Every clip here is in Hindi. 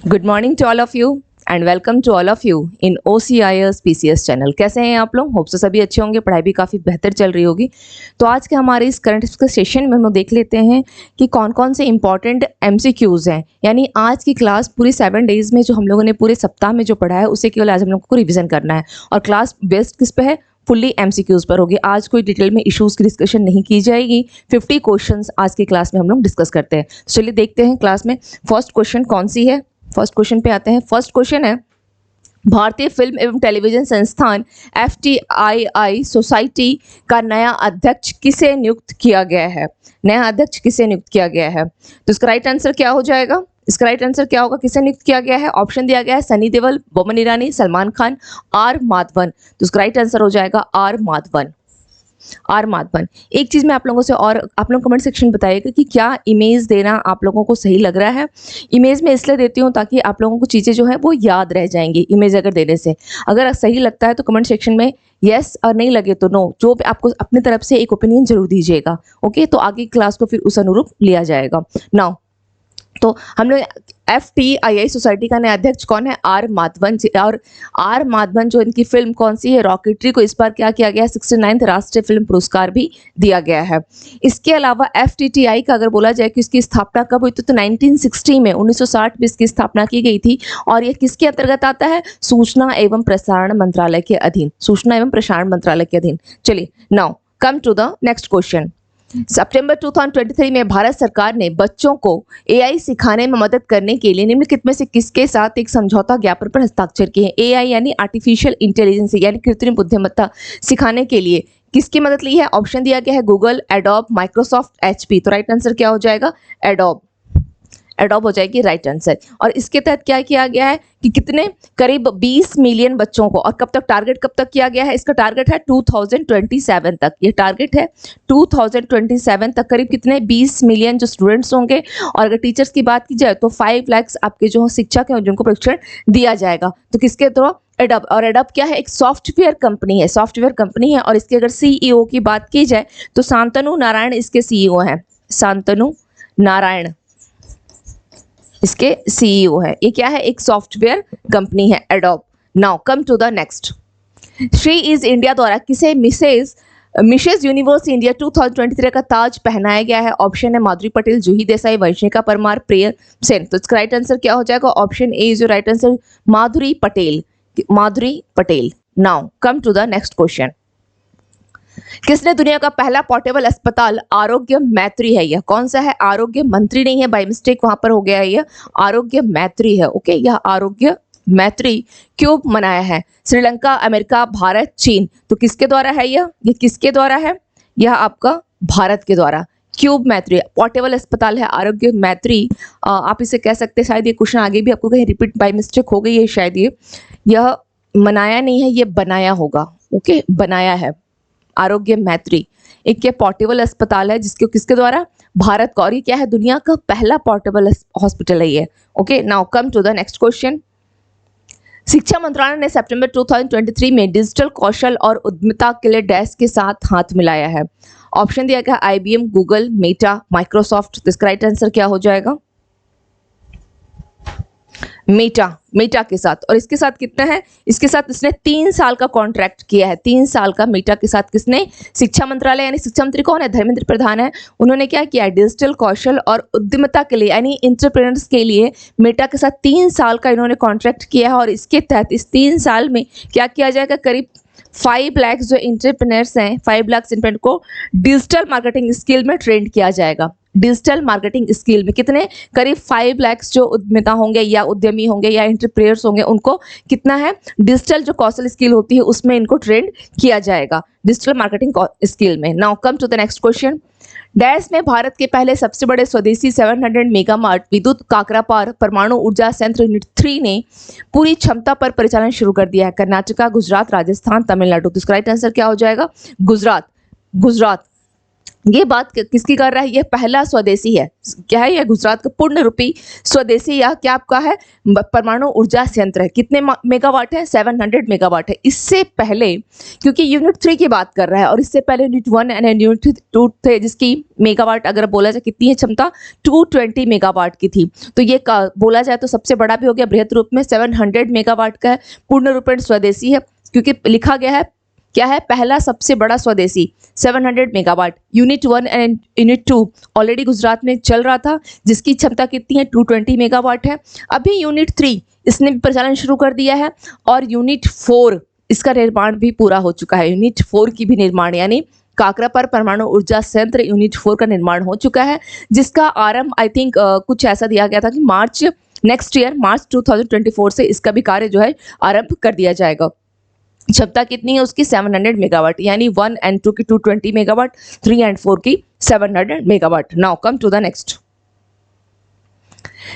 Good morning to all of you and welcome to all of you in OCIS PCS channel. कैसे हैं आप लोग? होप से सभी अच्छे होंगे, पढ़ाई भी काफ़ी बेहतर चल रही होगी। तो आज के हमारे इस करंट अफेयर्स के सेशन में हम देख लेते हैं कि कौन कौन से इंपॉर्टेंट MCQs हैं। यानी आज की क्लास पूरी 7 डेज में जो हम लोगों ने पूरे सप्ताह में जो पढ़ा है उसे केवल आज हम लोगों को रिविजन करना है और क्लास बेस्ड किस पे है? फुल्ली MCQs पर होगी। आज कोई डिटेल में इश्यूज की डिस्कशन नहीं की जाएगी। 50 क्वेश्चंस आज की क्लास में हम लोग डिस्कस करते हैं। तो चलिए देखते हैं क्लास में फर्स्ट क्वेश्चन कौन सी है। फर्स्ट क्वेश्चन पे आते हैं। फर्स्ट क्वेश्चन है, भारतीय फिल्म एवं टेलीविजन संस्थान FTII सोसाइटी का नया अध्यक्ष किसे नियुक्त किया गया है? नया अध्यक्ष किसे नियुक्त किया गया है? तो इसका राइट आंसर क्या हो जाएगा? इसका राइट आंसर क्या होगा? किसे नियुक्त किया गया है? ऑप्शन दिया गया है सनी देओल, बोमन ईरानी, सलमान खान, आर माधवन। तो इसका राइट आंसर हो जाएगा आर माधवन। आर माधवन। एक चीज मैं आप लोगों से और आप लोग कमेंट सेक्शन बताइएगा कि क्या इमेज देना आप लोगों को सही लग रहा है। इमेज मैं इसलिए देती हूँ ताकि आप लोगों को चीजें जो है वो याद रह जाएंगी इमेज अगर देने से। अगर सही लगता है तो कमेंट सेक्शन में यस और नहीं लगे तो नो, जो भी आपको अपनी तरफ से एक ओपिनियन जरूर दीजिएगा। ओके, तो आगे क्लास को फिर उस अनुरूप लिया जाएगा। नाउ तो हम लोग FTII सोसाइटी का नया अध्यक्ष कौन है? आर माधवन जी। और आर माधवन जो इनकी फिल्म कौन सी है? रॉकेटरी को इस बार क्या किया गया है? 69वां राष्ट्रीय फिल्म पुरस्कार भी दिया गया है। इसके अलावा FTTI का अगर बोला जाए कि इसकी स्थापना कब हुई तो 1960 में 1960 में इसकी स्थापना की गई थी। और ये किसके अंतर्गत आता है? सूचना एवं प्रसारण मंत्रालय के अधीन। सूचना एवं प्रसारण मंत्रालय के अधीन। चलिए now come to the next question. सितंबर 2023 में भारत सरकार ने बच्चों को AI सिखाने में मदद करने के लिए निम्नलिखित में से किसके साथ एक समझौता ज्ञापन पर हस्ताक्षर किए हैं? AI यानी आर्टिफिशियल इंटेलिजेंस यानी कृत्रिम बुद्धिमत्ता सिखाने के लिए किसकी मदद ली है? ऑप्शन दिया गया है गूगल, एडोब, माइक्रोसॉफ्ट, HP। तो राइट आंसर क्या हो जाएगा? एडोब। एडोब हो जाएगी राइट आंसर। और इसके तहत क्या किया गया है कि कितने करीब 20 मिलियन बच्चों को, और कब तक टारगेट कब तक किया गया है? इसका टारगेट है 2027 तक। ये टारगेट है 2027 तक करीब कितने 20 मिलियन जो स्टूडेंट्स होंगे। और अगर टीचर्स की बात की जाए तो 5 लाख आपके जो शिक्षक हैं जिनको प्रशिक्षण दिया जाएगा। तो किसके थ्रू? एडोब। और एडोब क्या है? एक सॉफ्टवेयर कंपनी है। सॉफ्टवेयर कंपनी है। और इसके अगर CEO की बात की जाए तो शांतनु नारायण इसके CEO हैं। शांतनु नारायण इसके CEO है। ये क्या है? एक सॉफ्टवेयर कंपनी है Adobe. Now come to the next. श्री इज इंडिया द्वारा किसे मिसेस यूनिवर्स इंडिया 2023 का ताज पहनाया गया है? ऑप्शन है माधुरी पटेल, जूही देसाई, वंशिका परमार, प्रिय सेन। तो इसका राइट आंसर क्या हो जाएगा? Option A is your right answer, Madhuri Patel. Madhuri Patel. Now come to the next question. किसने दुनिया का पहला पोर्टेबल अस्पताल आरोग्य मैत्री है? यह कौन सा है? आरोग्य मंत्री नहीं है, बाय मिस्टेक वहां पर हो गया है। यह आरोग्य मैत्री है। ओके, यह आरोग्य मैत्री क्यों बनाया है? श्रीलंका, अमेरिका, भारत, चीन। तो किसके द्वारा है यह किसके द्वारा है? यह आपका भारत के द्वारा। क्यूब मैत्री पोर्टेबल अस्पताल है आरोग्य मैत्री। आप इसे कह सकते हैं, शायद ये क्वेश्चन आगे भी आपको कहीं रिपीट बाय मिस्टेक हो गई है शायद। यह मनाया नहीं है, ये बनाया होगा। ओके, बनाया है आरोग्य मैत्री। एक ये पोर्टेबल अस्पताल है जिसके किसके द्वारा? भारत का। और ये क्या है? दुनिया का पहला पोर्टेबल हॉस्पिटल है ये। Okay, now come to the next question. शिक्षा मंत्रालय ने सितंबर 2023 में डिजिटल कौशल और उद्यमिता के लिए डैश के साथ हाथ मिलाया है। ऑप्शन दिया गया IBM, गूगल, मेटा, माइक्रोसॉफ्ट। तो इसका राइट आंसर क्या हो जाएगा? मेटा के साथ। और इसके साथ कितना है? इसके साथ इसने 3 साल का कॉन्ट्रैक्ट किया है। 3 साल का मेटा के साथ किसने? शिक्षा मंत्रालय। यानी शिक्षा मंत्री कौन है? धर्मेंद्र प्रधान है। उन्होंने क्या किया? डिजिटल कौशल और उद्यमिता के लिए यानी एंटरप्रेन्योर्स के लिए मेटा के साथ 3 साल का इन्होंने कॉन्ट्रैक्ट किया है। और इसके तहत इस 3 साल में क्या किया जाएगा? करीब 5 लाख जो एंटरप्रेन्योर्स हैं, 5 लाख एंटरप्रेन्योर को डिजिटल मार्केटिंग स्किल में ट्रेन किया जाएगा। डिजिटल मार्केटिंग स्किल में कितने? करीब 5 लाख जो उद्यमिता होंगे या उद्यमी होंगे या एंटरप्रेन्योर्स होंगे उनको कितना है? डिजिटल जो कौशल स्किल होती है उसमें इनको ट्रेन किया जाएगा डिजिटल मार्केटिंग स्किल में। Now come to the next question. Dash में भारत के पहले सबसे बड़े स्वदेशी 700 मेगावाट विद्युत काकरापार परमाणु ऊर्जा संयंत्र यूनिट 3 ने पूरी क्षमता पर परिचालन शुरू कर दिया है। कर्नाटका, गुजरात, राजस्थान, तमिलनाडु। तो इसका राइट आंसर क्या हो जाएगा? गुजरात। ये बात किसकी कर रहा है? ये पहला स्वदेशी है। क्या है? ये गुजरात का पूर्ण रूपी स्वदेशी या क्या आपका है परमाणु ऊर्जा संयंत्र है। कितने मेगावाट है? 700 मेगावाट है। इससे पहले, क्योंकि यूनिट 3 की बात कर रहा है और इससे पहले यूनिट 1 एंड यूनिट 2 थे, जिसकी मेगावाट अगर बोला जाए कितनी है क्षमता, 220 मेगावाट की थी। तो ये बोला जाए तो सबसे बड़ा भी हो गया बृहद रूप में, 700 मेगावाट का है, पूर्ण रूपेण स्वदेशी है, क्योंकि लिखा गया है क्या है? पहला सबसे बड़ा स्वदेशी 700 megawatt. Unit 1 and unit 2 already Gujarat में चल रहा था, जिसकी क्षमता कितनी है? 220 मेगावाट है। अभी यूनिट 3 इसने भी प्रचालन शुरू कर दिया है और यूनिट 4 इसका निर्माण भी पूरा हो चुका है। यूनिट 4 की भी निर्माण यानी काकरापर परमाणु ऊर्जा संयंत्र यूनिट 4 का निर्माण हो चुका है, जिसका आरंभ आई थिंक कुछ ऐसा दिया गया था कि मार्च नेक्स्ट ईयर, मार्च 2024 से इसका भी कार्य जो है आरंभ कर दिया जाएगा। क्षमता कितनी है उसकी? 700 मेगावाट, यानी 1 एंड 2 की 220 मेगावाट, 3 एंड 4 की 700 megawatt. Now come to the next.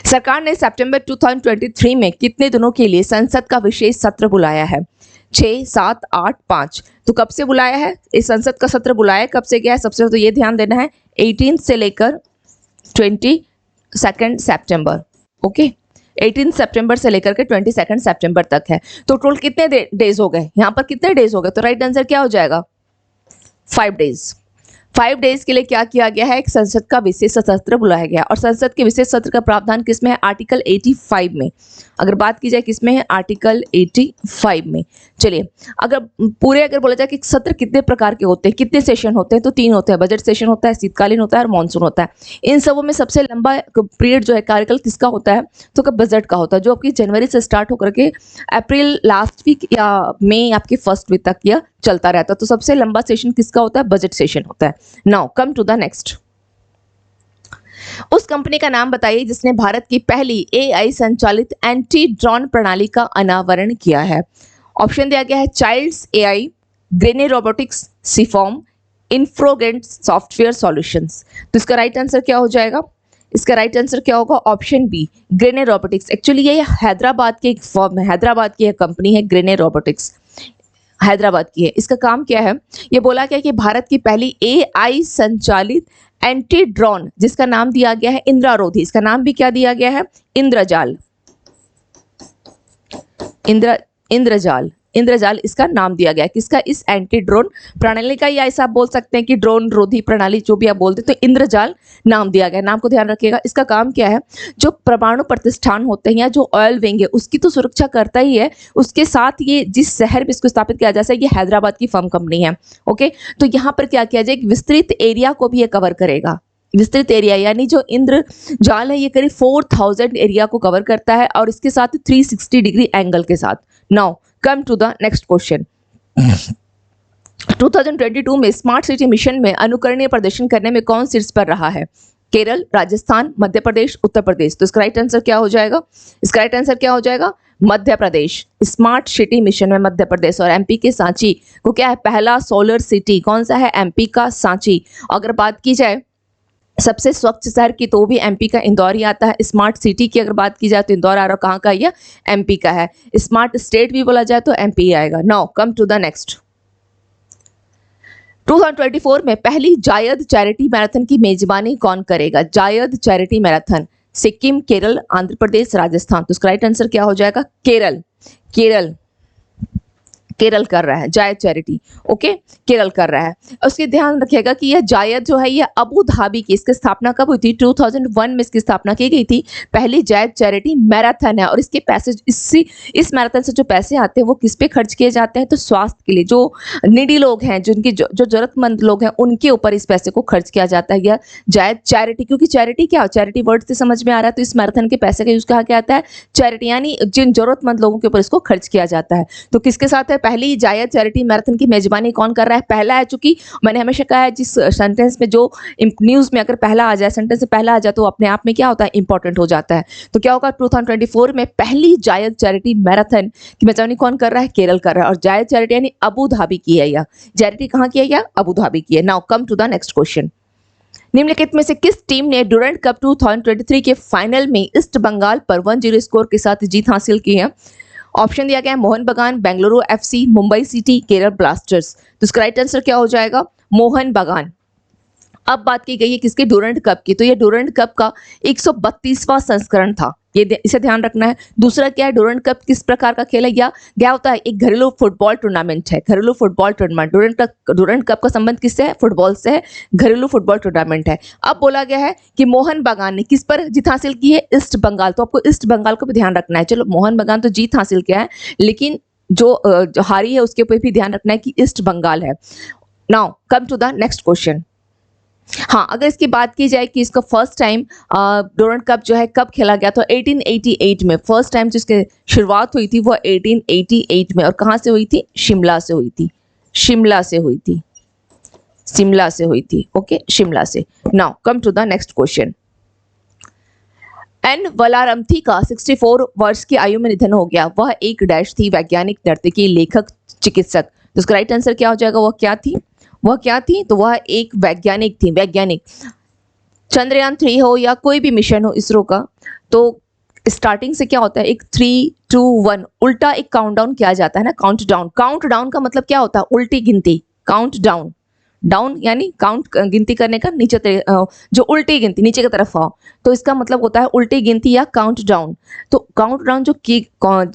सरकार ने सितंबर 2023 में कितने दिनों के लिए संसद का विशेष सत्र बुलाया है? 6, 7, 8, 5। तो कब से बुलाया है? इस संसद का सत्र बुलाया कब से गया है? सबसे तो ये ध्यान देना है 18 से लेकर 22 सितंबर। ओके, 18 सितंबर से लेकर के 22 सितंबर तक है। तो टोटल कितने डेज हो गए? यहाँ पर कितने डेज हो गए? तो राइट आंसर क्या हो जाएगा? 5 डेज। 5 डेज के लिए क्या किया गया है? एक संसद का विशेष सत्र बुलाया गया। और संसद के विशेष सत्र का प्रावधान किसमें है? आर्टिकल 85 में। अगर बात की जाए किसमें है? आर्टिकल 85 में। चलिए, अगर बोला जाए कि सत्र कितने प्रकार के होते हैं, कितने सेशन होते हैं, तो 3 होते हैं। बजट सेशन होता है, शीतकालीन होता है और मानसून होता है। इन सबों में सबसे लंबा पीरियड जो है कार्यकाल किसका होता है? तो कब बजट का होता है, जो आपकी जनवरी से स्टार्ट होकर के अप्रैल लास्ट वीक या मई आपके फर्स्ट वीक तक यह चलता रहता है। तो सबसे लंबा सेशन किसका होता है? बजट सेशन होता है। Now come to the next. उस कंपनी का नाम बताइए जिसने भारत की पहली एआई संचालित एंटी ड्रोन प्रणाली का अनावरण किया है। ऑप्शन दिया गया है child's AI, ग्रेने robotics, सीफॉर्म, इन्फ्रोगेंट software solutions. तो इसका राइट आंसर क्या हो जाएगा? इसका राइट आंसर क्या होगा? Option B, ग्रेने robotics. एक्चुअली ये हैदराबाद की एक फर्म है, हैदराबाद की एक कंपनी है, ग्रेने रोबोटिक्स हैदराबाद की है। इसका काम क्या है? ये बोला गया कि भारत की पहली एआई संचालित एंटी ड्रोन, जिसका नाम दिया गया है इंद्रारोधी। इसका नाम भी क्या दिया गया है? इंद्रजाल। इंद्रजाल इसका नाम दिया गया है। किसका? इस एंटी ड्रोन प्रणाली का, या ऐसा आप बोल सकते हैं कि ड्रोन रोधी प्रणाली, जो भी आप बोलते हैं, तो इंद्रजाल नाम दिया गया। नाम को ध्यान रखिएगा। इसका काम क्या है? जो परमाणु प्रतिष्ठान होते हैं या जो ऑयल विंग है उसकी तो सुरक्षा करता ही है, उसके साथ ये जिस शहर में इसको स्थापित किया जाता है, ये हैदराबाद की फर्म कंपनी है। ओके, तो यहाँ पर क्या किया जाए? एक विस्तृत एरिया को भी ये कवर करेगा। विस्तृत एरिया यानी जो इंद्रजाल है ये करीब 4000 एरिया को कवर करता है और इसके साथ 360 डिग्री एंगल के साथ। Now come to the next question. 2022 में स्मार्ट सिटी मिशन में अनुकरणीय प्रदर्शन करने में कौन शीर्ष पर रहा है? केरल, राजस्थान, मध्य प्रदेश, उत्तर प्रदेश। तो इसका राइट आंसर क्या हो जाएगा? इसका राइट आंसर क्या हो जाएगा? Madhya Pradesh. Smart city mission में मध्य प्रदेश और एमपी के सांची को क्या है? पहला सोलर सिटी कौन सा है? एमपी का सांची। अगर बात की जाए सबसे स्वच्छ शहर की तो भी एमपी का इंदौर ही आता है। स्मार्ट सिटी की अगर बात की जाए तो इंदौर आ रहा, कहाँ का? यह एमपी का है। स्मार्ट स्टेट भी बोला जाए तो एमपी आएगा। Now come to the next. 2024 में पहली जायद चैरिटी मैराथन की मेजबानी कौन करेगा? जायद चैरिटी मैराथन सिक्किम, केरल, आंध्र प्रदेश, राजस्थान। तो इसका राइट आंसर क्या हो जाएगा? केरल। केरल कर रहा है जायद चैरिटी। ओके, केरल कर रहा है। उसके ध्यान रखिएगा कि यह जायद जो है ये अबू धाबी की, इसकी स्थापना कब हुई थी? 2001 में इसकी स्थापना की गई थी। पहली जायद चैरिटी मैराथन है और इसके पैसे इस मैराथन से जो पैसे आते हैं वो किस पे खर्च किए जाते हैं? तो स्वास्थ्य के लिए, जो नीडी लोग हैं, जिनकी जो जरूरतमंद लोग हैं, उनके ऊपर इस पैसे को खर्च किया जाता है। यह जायद चैरिटी, क्योंकि चैरिटी क्या, चैरिटी वर्ड से समझ में आ रहा है, तो इस मैराथन के पैसे का यूज कहा क्या आता है? चैरिटी, यानी जिन जरूरतमंद लोगों के ऊपर इसको खर्च किया जाता है। तो किसके साथ है? पहली जायद चैरिटी मैराथन की मेजबानी कौन कर रहा है? पहला है। चूंकि मैंने हमेशा कहा है जिस सेंटेंस में, जो न्यूज में अगर पहला आ जाए, सेंटेंस से पहला आ जाए, तो अपने आप में क्या होता है? इंपॉर्टेंट हो जाता है। तो क्या होगा? 2024 में पहली जायद चैरिटी मैराथन की मेजबानी कौन कर रहा है? केरल कर रहा है। और जायद चैरिटी यानी अबू धाबी की है। यह चैरिटी कहाँ की है? यह अबू धाबी की है। Now come to the next question. निम्नलिखित में से किस टीम ने डुरंट कप 2023 के फाइनल में ईस्ट बंगाल पर 1-0 स्कोर के साथ जीत हासिल की है? ऑप्शन दिया गया है मोहन बगान, Bengaluru FC, Mumbai city, Kerala blasters. तो इसका राइट आंसर क्या हो जाएगा? मोहन बगान। अब बात की गई है किसके, डूरंट कप की। तो ये डूरंट कप का 132वां संस्करण था, इसे ध्यान रखना है। दूसरा क्या है, डूरंट कप किस प्रकार का खेल है, या क्या होता है, एक घरेलू फुटबॉल टूर्नामेंट है, घरेलू फुटबॉल टूर्नामेंट। डूरंट कप का संबंध किससे है, फुटबॉल से है, घरेलू फुटबॉल टूर्नामेंट है। अब बोला गया है कि मोहन बागान ने किस पर जीत हासिल की है, ईस्ट बंगाल। तो आपको ईस्ट बंगाल को भी ध्यान रखना है। चलो मोहन बागान तो जीत हासिल किया है, लेकिन जो हारी है उसके ऊपर भी ध्यान रखना है कि ईस्ट बंगाल है। Now come to the next question. हाँ, अगर इसकी बात की जाए कि इसका फर्स्ट टाइम डूरंट कप जो है कब खेला गया, तो 1888 में फर्स्ट टाइम जिसकी शुरुआत हुई थी वो 1888 में। और कहाँ से हुई थी, शिमला से हुई थी, शिमला से हुई थी, शिमला से हुई थी। ओके, शिमला से। Now come to the next question. N Valarmathi का 64 वर्ष की आयु में निधन हो गया। वह एक डैश थी, वैज्ञानिक, नर्तकी, लेखक, चिकित्सक। तो उसका राइट आंसर क्या हो जाएगा, वह क्या थी, वह क्या थी, तो वह एक वैज्ञानिक थी, वैज्ञानिक। चंद्रयान 3 हो या कोई भी मिशन हो इसरो का, तो स्टार्टिंग से क्या होता है, एक 3, 2, 1 उल्टा एक काउंटडाउन किया जाता है ना, काउंटडाउन। काउंटडाउन का मतलब क्या होता है, उल्टी गिनती, काउंटडाउन। डाउन यानी काउंट, गिनती करने का, नीचे जो उल्टी गिनती नीचे की तरफ आओ, तो इसका मतलब होता है उल्टी गिनती या काउंट डाउन। तो काउंट डाउन जो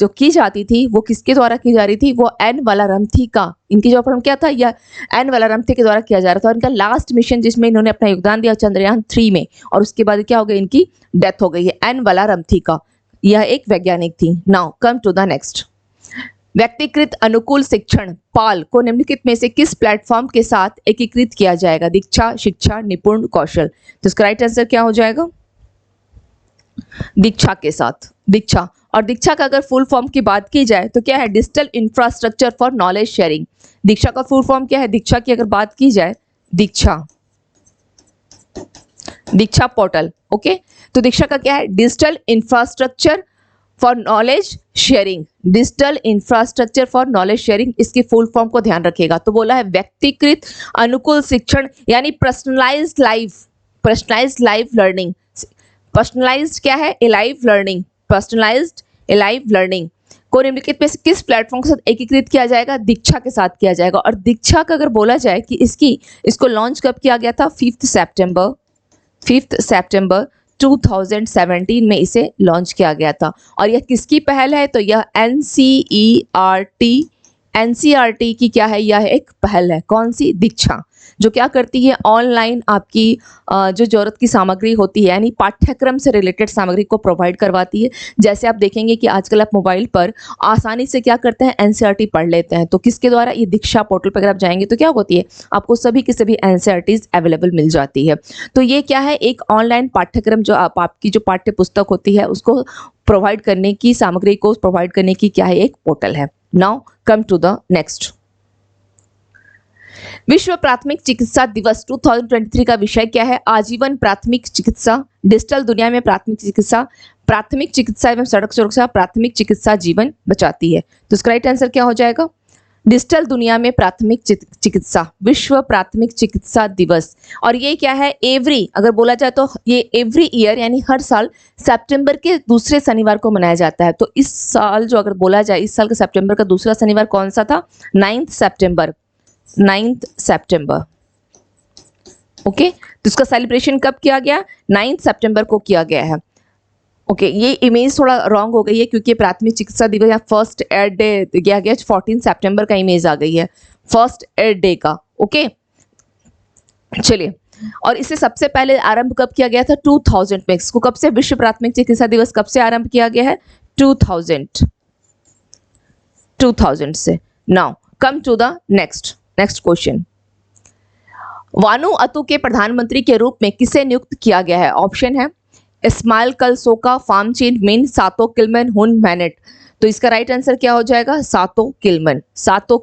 की जाती थी वो किसके द्वारा की जा रही थी, वो एन वलारमथी का, इनकी जो फॉर्म क्या था, या एन वलारमथी के द्वारा किया जा रहा था। और इनका लास्ट मिशन जिसमें इन्होंने अपना योगदान दिया चंद्रयान 3 में, और उसके बाद क्या हो गया, इनकी डेथ हो गई है। एन वलारमथी का, यह एक वैज्ञानिक थी। Now come to the next. व्यक्तिकृत अनुकूल शिक्षण पाल को निम्नलिखित में से किस प्लेटफॉर्म के साथ एकीकृत किया जाएगा, दीक्षा, शिक्षा, निपुण, कौशल। तो इसका राइट आंसर क्या हो जाएगा, दीक्षा के साथ, दीक्षा। और दीक्षा का अगर फुल फॉर्म की बात की जाए तो क्या है, digital infrastructure for knowledge sharing. Diksha का फुल फॉर्म क्या है, दीक्षा की अगर बात की जाए, दीक्षा, दीक्षा पोर्टल। ओके, तो दीक्षा का क्या है, digital infrastructure for knowledge sharing, digital infrastructure for knowledge sharing, इसकी फुल फॉर्म को ध्यान रखिएगा। तो बोला है व्यक्तिकृत अनुकूल शिक्षण यानी personalised life, personalised life learning. Personalised क्या है, alive learning, personalised alive learning को निम्नलिखित में से किस प्लेटफॉर्म के साथ एकीकृत किया जाएगा, दीक्षा के साथ किया जाएगा। और दीक्षा का अगर बोला जाए कि इसको लॉन्च कब किया गया था, 5 सितंबर 2017 में इसे लॉन्च किया गया था। और यह किसकी पहल है, तो यह एनसीईआरटी की क्या है, यह एक पहल है। कौन सी, दीक्षा, जो क्या करती है, ऑनलाइन आपकी जो जरूरत की सामग्री होती है यानी पाठ्यक्रम से रिलेटेड सामग्री को प्रोवाइड करवाती है। जैसे आप देखेंगे कि आजकल आप मोबाइल पर आसानी से क्या करते हैं, एनसीईआरटी पढ़ लेते हैं। तो किसके द्वारा, ये दीक्षा पोर्टल पर अगर आप जाएंगे तो क्या होती है, आपको सभी की सभी एनसीईआरटीज अवेलेबल मिल जाती है। तो ये क्या है, एक ऑनलाइन पाठ्यक्रम जो आपकी जो पाठ्य पुस्तक होती है उसको प्रोवाइड करने की, सामग्री को प्रोवाइड करने की क्या है, एक पोर्टल है। Now come to the next. विश्व प्राथमिक चिकित्सा दिवस 2023 का विषय क्या है, आजीवन प्राथमिक चिकित्सा, डिजिटल दुनिया में प्राथमिक चिकित्सा एवं सड़क सुरक्षा, प्राथमिक चिकित्सा जीवन बचाती है। तो इसका राइट आंसर क्या हो जाएगा, डिजिटल दुनिया में प्राथमिक चिकित्सा, विश्व प्राथमिक चिकित्सा दिवस। और ये क्या है, अगर बोला जाए तो ये एवरी ईयर यानी हर साल सितंबर के दूसरे शनिवार को मनाया जाता है। तो इस साल जो अगर बोला जाए, इस साल का सितंबर का दूसरा शनिवार कौन सा था, 9 सितंबर। ओके, तो इसका सेलिब्रेशन कब किया गया, 9 सितंबर को किया गया है। ओके, ये इमेज थोड़ा रॉन्ग हो गई है क्योंकि प्राथमिक चिकित्सा दिवस या फर्स्ट एड डे दिया गया, 14 सितंबर का इमेज आ गई है फर्स्ट एड डे का। ओके, चलिए, और इसे सबसे पहले आरंभ कब किया गया था, 2000 में। इसको कब से, विश्व प्राथमिक चिकित्सा दिवस कब से आरंभ किया गया है, 2000 से। Now come to the next question. Vanuatu के प्रधानमंत्री के रूप में किसे नियुक्त किया गया है, ऑप्शन है इस्माइल कलसोका, फार्मचीन मिन, सातो किल्मन, हुन मैनेट। तो इसका राइट आंसर क्या हो जाएगा, सातो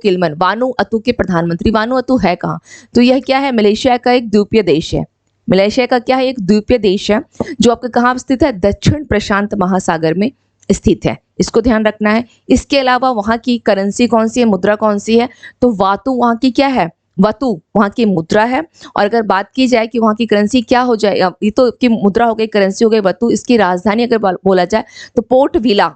किल्मन वानुअतु के प्रधानमंत्री। वानुअतु है कहाँ, तो यह क्या है, मलेशिया का एक द्वीपीय देश है। मलेशिया का क्या है, एक द्वीपीय देश है जो आपके कहाँ स्थित है, दक्षिण प्रशांत महासागर में स्थित है। इसको ध्यान रखना है। इसके अलावा वहाँ की करेंसी कौन सी है, मुद्रा कौन सी है, तो वातु वहाँ की क्या है, वतु वहाँ की मुद्रा है। और अगर बात की जाए कि वहाँ की करेंसी क्या हो जाए, ये तो की मुद्रा हो गई, करेंसी हो गई वतु। इसकी राजधानी अगर बोला जाए तो पोर्ट विला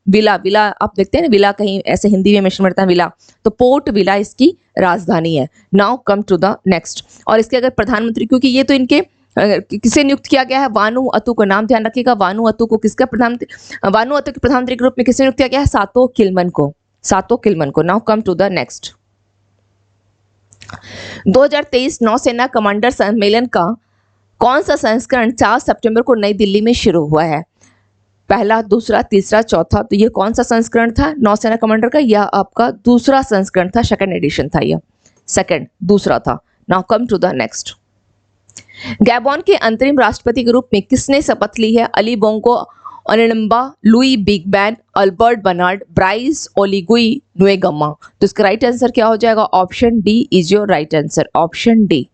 विला, विला आप देखते हैं ना, विला कहीं ऐसे हिंदी में मेंशन करता है विला, तो पोर्ट विला इसकी राजधानी है। Now come to the next. और इसके अगर प्रधानमंत्री, क्योंकि ये तो इनके किसे नियुक्त किया गया है, वानुअतु को, नाम ध्यान रखिएगा, वानुअतु को किसका प्रधानमंत्री, वानुअतु के प्रधानमंत्री के रूप में किसे नियुक्त किया गया है, सातो किलमन को, सातो किलमन को। Now come to the next. 2023 नौसेना कमांडर सम्मेलन का कौन सा संस्करण 4 सितंबर को नई दिल्ली में शुरू हुआ है? पहला, दूसरा, तीसरा, चौथा। तो ये कौन सा संस्करण था नौसेना कमांडर का? यह आपका दूसरा संस्करण था, सेकंड एडिशन था, यह सेकंड, दूसरा था। Now come to the next. Gabon के अंतरिम राष्ट्रपति के रूप में किसने शपथ ली है? Ali Bongo Ondimba, Louis Bigmann, Albert Bernard, Brice Oligui Nguema. तो इसका राइट आंसर क्या हो जाएगा? Option D is your right answer, option D,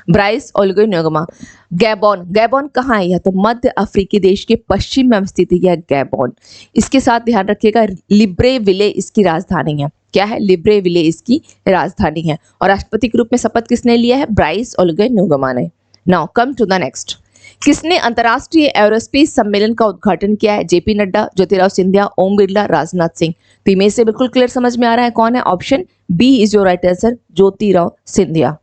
Brice Oligui Nguema. Gabon, Gabon कहाँ है? यह तो मध्य अफ्रीकी देश के पश्चिम में स्थित है गैबोन। इसके साथ ध्यान रखिएगा, लिब्रेविले इसकी राजधानी है। क्या है? लिब्रेविले इसकी राजधानी है। और राष्ट्रपति के रूप में शपथ किसने लिया है? ब्राइस ओलिगुई नुएगमा ने। Now come to the next. किसने अंतर्राष्ट्रीय एरोस्पेस सम्मेलन का उद्घाटन किया है? जेपी नड्डा, ज्योतिराव सिंधिया, ओम बिरला, राजनाथ सिंह। तो इमेज से बिल्कुल क्लियर समझ में आ रहा है कौन है? Option B is your right answer, Jyotirao Scindia.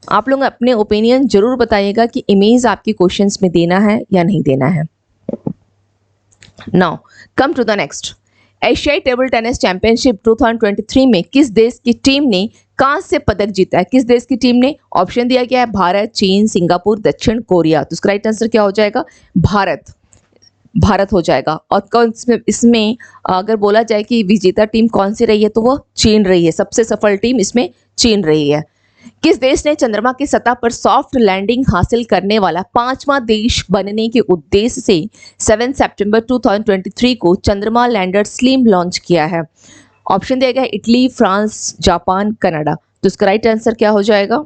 आप लोग अपने ओपिनियन जरूर बताइएगा कि इमेज आपके क्वेश्चंस में देना है या नहीं देना है। Now come to the next. एशियाई टेबल टेनिस चैंपियनशिप 2023 में किस देश की टीम ने कांस्य पदक जीता है? किस देश की टीम ने? ऑप्शन दिया गया है भारत, चीन, सिंगापुर, दक्षिण कोरिया। तो इसका राइट आंसर क्या हो जाएगा? भारत, भारत हो जाएगा। और कौन इसमें अगर बोला जाए कि विजेता टीम कौन सी रही है, तो वो चीन रही है। सबसे सफल टीम इसमें चीन रही है। किस देश ने चंद्रमा की सतह पर सॉफ्ट लैंडिंग हासिल करने वाला 5वां देश बनने के उद्देश्य से 7 सितंबर 2023 को चंद्रमा लैंडर स्लिम लॉन्च किया है? ऑप्शन दिया गया है इटली, फ्रांस, जापान, कनाडा। तो इसका राइट आंसर क्या हो जाएगा?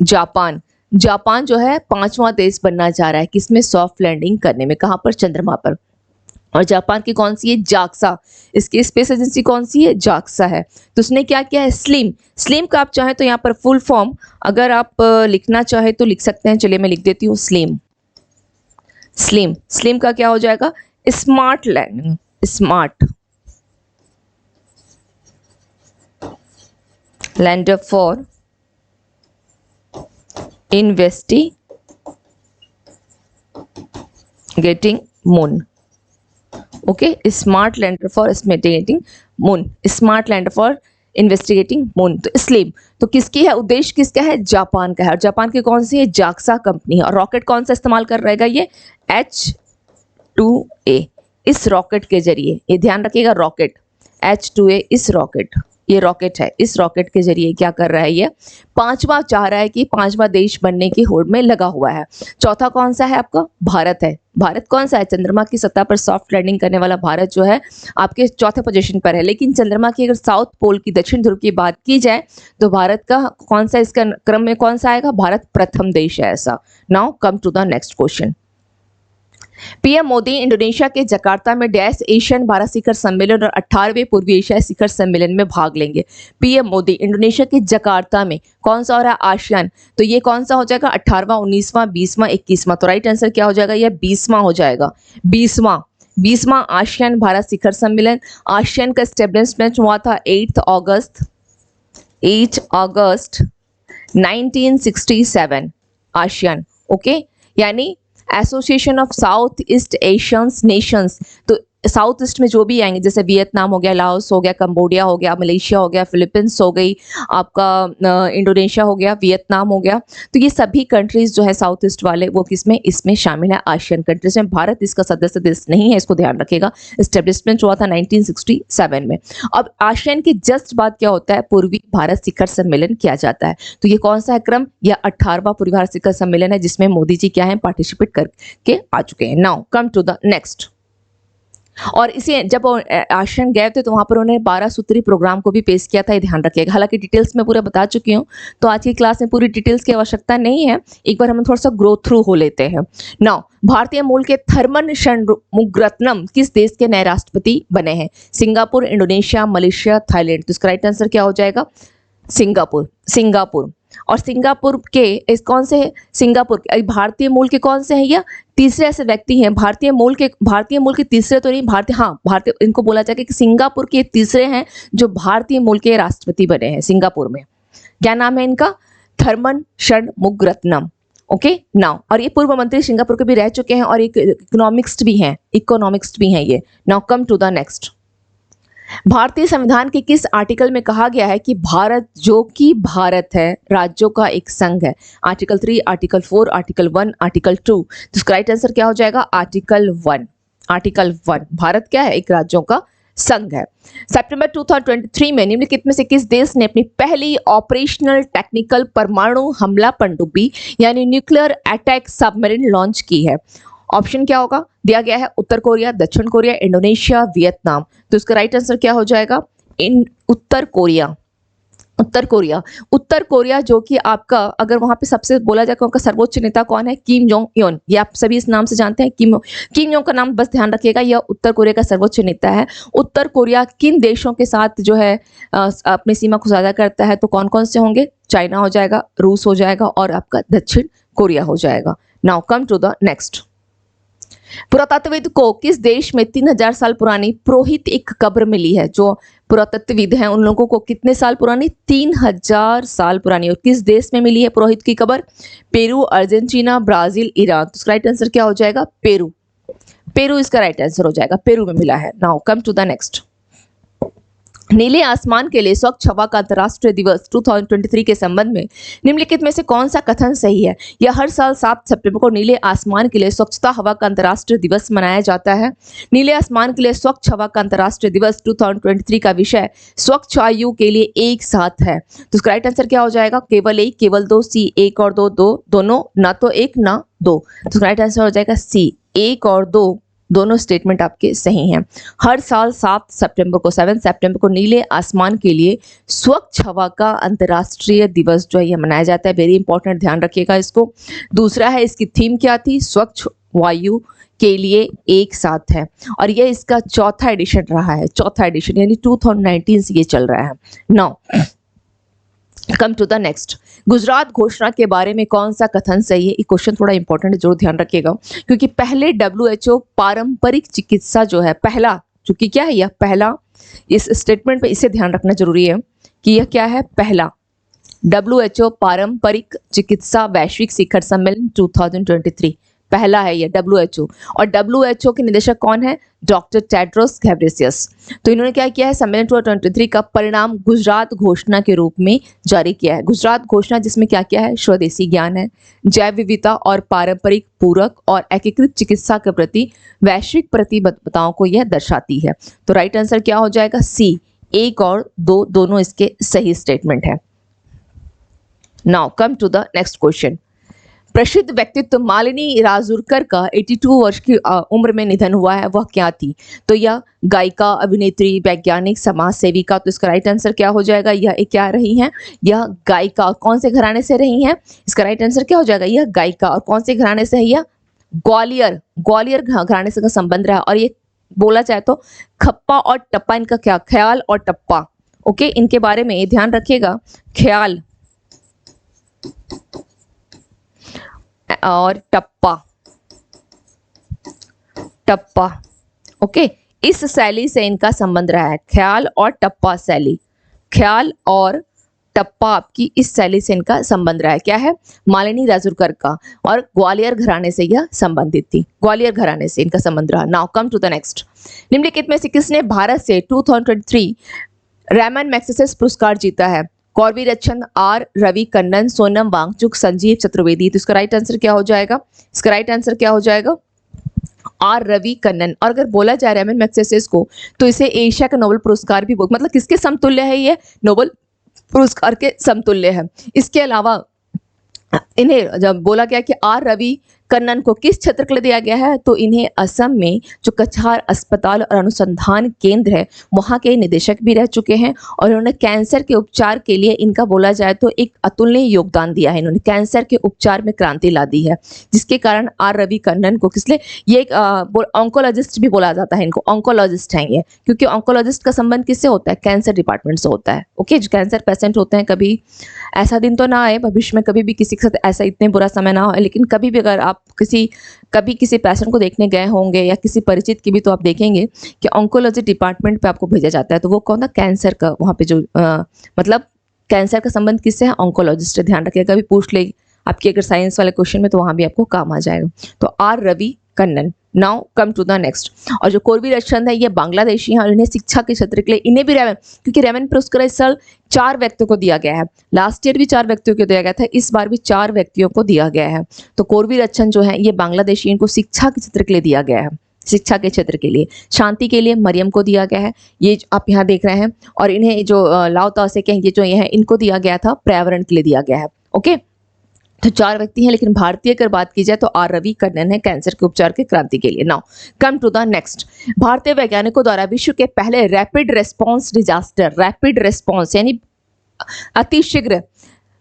जापान। जापान जो है 5वां देश बनना जा रहा है किसमें? सॉफ्ट लैंडिंग करने में। कहां पर? चंद्रमा पर। और जापान की कौन सी है? जाक्सा। इसकी स्पेस एजेंसी कौन सी है? जाक्सा है। तो उसने क्या किया है? स्लिम, स्लिम का आप चाहे तो यहाँ पर फुल फॉर्म अगर आप लिखना चाहे तो लिख सकते हैं। चलिए मैं लिख देती हूँ स्लिम। स्लिम, स्लिम का क्या हो जाएगा? Smart landing, smart lander for investigating moon. Okay, smart lander for investigating moon, smart lander for investigating moon. तो स्लिम तो किसकी है? उद्देश्य किसका है? जापान का है। और जापान की कौन सी है? जाक्सा कंपनी है। और रॉकेट कौन सा इस्तेमाल कर रहेगा? ये H2A। इस रॉकेट के जरिए, ये ध्यान रखिएगा, रॉकेट H2A, इस रॉकेट, ये रॉकेट है, इस रॉकेट के जरिए क्या कर रहा है? ये 5वां चाह रहा है कि 5वां देश बनने की होड़ में लगा हुआ है। चौथा कौन सा है आपका? भारत है। भारत कौन सा है? चंद्रमा की सतह पर सॉफ्ट लैंडिंग करने वाला भारत जो है आपके चौथे पोजीशन पर है। लेकिन चंद्रमा की अगर साउथ पोल की, दक्षिण ध्रुव की बात की जाए तो भारत का कौन सा, इसका क्रम में कौन सा आएगा? भारत प्रथम देश है ऐसा। Now come to the next question. PM Modi Indonesia के जकार्ता में डैश एशियन भारत शिखर सम्मेलन और 18वें पूर्वी एशियाई शिखर सम्मेलन में भाग लेंगे। पीएम मोदी इंडोनेशिया के जकार्ता में कौन सा हो रहा है? आसियान। तो ये कौन सा हो जाएगा? 18वां, 19वां, 20वां, 21वां। तो राइट आंसर क्या हो जाएगा? ये 20वां हो जाएगा, 20वां आसियान भारत शिखर सम्मेलन। आसियान का एस्टेब्लिशमेंट हुआ था 8 अगस्त 1967। आसियान, ओके, यानी association of south east Asians Nations. तो साउथ ईस्ट में जो भी आएंगे, जैसे वियतनाम हो गया, लाओस हो गया, कंबोडिया हो गया, मलेशिया हो गया, फिलीपींस हो गई, आपका इंडोनेशिया हो गया, वियतनाम हो गया। तो ये सभी कंट्रीज जो है साउथ ईस्ट वाले, वो किसमें? इसमें शामिल है, आसियान कंट्रीज में। भारत इसका सदस्य देश नहीं है, इसको ध्यान रखिएगा। एस्टेब्लिशमेंट हुआ था 1967 में। अब आसियान के जस्ट बाद क्या होता है? पूर्वी भारत शिखर सम्मेलन किया जाता है। तो ये कौन सा है क्रम? यह 18वां पूर्वी भारत शिखर सम्मेलन है, जिसमें मोदी जी क्या है? पार्टिसिपेट करके आ चुके हैं। Now come to the next. और इसे जब आसियान गए थे तो वहां पर उन्होंने 12 सूत्री प्रोग्राम को भी पेश किया था, ये ध्यान रखिएगा। हालांकि डिटेल्स में पूरा बता चुकी हूँ, तो आज की क्लास में पूरी डिटेल्स की आवश्यकता नहीं है, एक बार हम थोड़ा सा ग्रो थ्रू हो लेते हैं। नाउ भारतीय मूल के थर्मन षणमुगरत्नम किस देश के नए राष्ट्रपति बने हैं? Singapore, Indonesia, Malaysia, Thailand. तो इसका राइट आंसर क्या हो जाएगा? सिंगापुर। और सिंगापुर के इस कौन से है, सिंगापुर के भारतीय मूल के कौन से हैं, या तीसरे ऐसे व्यक्ति हैं भारतीय मूल के तीसरे तो नहीं, भारतीय इनको बोला जाएगा कि सिंगापुर के तीसरे हैं जो भारतीय मूल के राष्ट्रपति बने हैं सिंगापुर में। क्या नाम है इनका? थर्मन षणमुगरत्नम। ओके नाउ, और ये पूर्व मंत्री सिंगापुर के भी रह चुके हैं और एक इकोनॉमिस्ट भी हैं ये। Now come to the next. भारतीय संविधान के किस आर्टिकल में कहा गया है कि भारत जो कि भारत है राज्यों का एक संघ है? Article 3, article 4, article 1, article 2। तो इसका राइट आंसर क्या हो जाएगा? आर्टिकल 1। आर्टिकल 1, भारत क्या है? एक राज्यों का संघ है। सितंबर 2023 में निम्नलिखित में से किस देश ने अपनी पहली ऑपरेशनल टेक्निकल परमाणु हमला पनडुब्बी यानी न्यूक्लियर अटैक सबमरीन लॉन्च की है? ऑप्शन क्या होगा? दिया गया है उत्तर कोरिया, दक्षिण कोरिया, इंडोनेशिया, वियतनाम। तो इसका राइट आंसर क्या हो जाएगा? उत्तर कोरिया। उत्तर कोरिया जो कि आपका, अगर वहां पे सबसे बोला जाए उनका सर्वोच्च नेता कौन है? किम जोंग यून। ये आप सभी इस नाम से जानते हैं, किम जोंग का नाम बस ध्यान रखिएगा, यह उत्तर कोरिया का सर्वोच्च नेता है। उत्तर कोरिया किन देशों के साथ जो है अपनी सीमा को साझा करता है? तो कौन कौन से होंगे? चाइना हो जाएगा, रूस हो जाएगा और आपका दक्षिण कोरिया हो जाएगा। Now come to the next. पुरातत्वविद को किस देश में 3000 साल पुरानी पुरोहित एक कब्र मिली है? जो पुरातत्वविद हैं उन लोगों को कितने साल पुरानी? 3000 साल पुरानी। और किस देश में मिली है पुरोहित की कब्र? Peru, Argentina, Brazil, Iran. तो इसका राइट आंसर क्या हो जाएगा? पेरू इसका राइट आंसर हो जाएगा, पेरू में मिला है। Now come to the next. नीले आसमान के लिए स्वच्छ हवा का अंतर्राष्ट्रीय दिवस 2023 के संबंध में निम्नलिखित में से कौन सा कथन सही है? यह हर साल 7 सितंबर को नीले आसमान के लिए स्वच्छता हवा का अंतर्राष्ट्रीय दिवस मनाया जाता है। नीले आसमान के लिए स्वच्छ हवा का अंतर्राष्ट्रीय दिवस 2023 का विषय स्वच्छ आयु के लिए एक साथ है। तो इसका राइट आंसर क्या हो जाएगा? केवल एक, केवल दो, सी, एक और दो, दोनों, ना तो एक ना दो। तो इसका राइट आंसर हो जाएगा सी, एक और दो, दोनों स्टेटमेंट आपके सही हैं। हर साल 7 सितंबर को नीले आसमान के लिए स्वच्छ हवा का अंतर्राष्ट्रीय दिवस जो है यह मनाया जाता है। वेरी इंपॉर्टेंट, ध्यान रखिएगा इसको। दूसरा है, इसकी थीम क्या थी? स्वच्छ वायु के लिए एक साथ है, और यह इसका चौथा एडिशन रहा है, यानी 2019 से ये चल रहा है। Now come to the next. Gujarat घोषणा के बारे में कौन सा कथन सही है? ये क्वेश्चन थोड़ा इंपॉर्टेंट है, जरूर ध्यान रखिएगा, क्योंकि पहले WHO पारंपरिक चिकित्सा जो है, पहला, चूंकि क्या है यह पहला, इस स्टेटमेंट पे इसे ध्यान रखना जरूरी है कि यह क्या है? पहला WHO पारंपरिक चिकित्सा वैश्विक शिखर सम्मेलन 2023 पहला है यह WHO। और WHO के निदेशक कौन है? Doctor Tedros Ghebreyesus. तो इन्होंने क्या किया है? सम्मेलन 2023 का परिणाम गुजरात घोषणा के रूप में जारी किया है। गुजरात घोषणा जिसमें क्या क्या है? स्वदेशी ज्ञान है, जैव विविधता और पारंपरिक, पूरक और एकीकृत चिकित्सा के प्रति वैश्विक प्रतिबद्धताओं को यह दर्शाती है। तो राइट आंसर क्या हो जाएगा? सी, एक और दो, दोनों इसके सही स्टेटमेंट है। Now come to the next question. प्रसिद्ध व्यक्तित्व मालिनी राजूरकर का 82 वर्ष की उम्र में निधन हुआ है, वह क्या थी? तो यह गायिका, अभिनेत्री, वैज्ञानिक, समाज सेविका। तो इसका राइट आंसर क्या हो जाएगा? यह एक क्या रही हैं? यह गायिका। कौन से घराने से रही हैं? इसका राइट आंसर क्या हो जाएगा? यह गायिका। और कौन से घराने से है? यह ग्वालियर घराने से का संबंध रहा। और ये बोला जाए तो खप्पा और टप्पा, इनका क्या? ख्याल और टप्पा। ओके, इनके बारे में ध्यान रखिएगा, ख्याल और टप्पा। ओके, इस शैली से इनका संबंध रहा है, ख्याल और टप्पा शैली। ख्याल और टप्पा आपकी इस शैली से इनका संबंध रहा है। क्या है? मालिनी राजूरकर का, और ग्वालियर घराने से यह संबंधित थी, ग्वालियर घराने से इनका संबंध रहा। Now come to the next. निम्नलिखित में से किसने भारत से 2023 रैमन मैग्सेसे पुरस्कार जीता है? कौरवी रचन, आर रवि कन्नन, सोनम वांगचुक, संजीव चतुर्वेदी। तो इसका राइट आंसर क्या हो जाएगा? इसका राइट आंसर क्या हो जाएगा? आर रवि कन्नन। और अगर बोला जाए रैमन मैग्सेसे को, तो इसे एशिया का नोबेल पुरस्कार भी, मतलब किसके समतुल्य है? ये नोबेल पुरस्कार के समतुल्य है। इसके अलावा इन्हें जब बोला गया कि आर रवि कन्नन को किस क्षेत्र के लिए दिया गया है? तो इन्हें असम में जो कछार अस्पताल और अनुसंधान केंद्र है वहाँ के निदेशक भी रह चुके हैं और उन्होंने कैंसर के उपचार के लिए इनका बोला जाए तो एक अतुलनीय योगदान दिया है। इन्होंने कैंसर के उपचार में क्रांति ला दी है, जिसके कारण आर रवि कन्नन को किसलिए ये एक ऑन्कोलॉजिस्ट भी बोला जाता है, इनको ऑन्कोलॉजिस्ट हैं ये, क्योंकि ऑन्कोलॉजिस्ट का संबंध किससे होता है? कैंसर डिपार्टमेंट से होता है। ओके, जो कैंसर पेशेंट होते हैं, कभी ऐसा दिन तो ना आए भविष्य में, कभी भी किसी के साथ ऐसा इतने बुरा समय ना हो, लेकिन कभी भी अगर आप कभी किसी पेशेंट को देखने गए होंगे या किसी परिचित की भी, तो आप देखेंगे कि ऑन्कोलॉजी डिपार्टमेंट पे आपको भेजा जाता है। तो वो कौन था? कैंसर का, वहाँ पे जो मतलब कैंसर का संबंध किससे है? ऑन्कोलॉजिस्ट। ध्यान रखिएगा, कभी पूछ ले आपके अगर साइंस वाले क्वेश्चन में, तो वहाँ भी आपको काम आ जाएगा। तो R Ravi Kannan. Now come to the next. और जो कोरवीर चंद है ये बांग्लादेशी हैं और इन्हें शिक्षा के क्षेत्र के लिए इन्हें भी रेवन, क्योंकि रेवन पुरस्कार इस साल 4 व्यक्तियों को दिया गया है। लास्ट ईयर भी 4 व्यक्तियों को दिया गया था, इस बार भी 4 व्यक्तियों को दिया गया है। तो कोरवीर चंद जो है ये बांग्लादेशी, इनको शिक्षा के क्षेत्र के लिए दिया गया है, शिक्षा के क्षेत्र के लिए। शांति के लिए मरियम को दिया गया है, ये आप यहाँ देख रहे हैं। और इन्हें जो लाओ तासे के ये जो ये है, इनको दिया गया था पर्यावरण के लिए दिया गया है। ओके, तो 4 व्यक्ति हैं, लेकिन भारतीय अगर बात की जाए तो आर रवि कन्नन है कैंसर के उपचार के क्रांति के लिए। Now come to the next. भारतीय वैज्ञानिकों द्वारा विश्व के पहले rapid response disaster, rapid response यानी अतिशीघ्र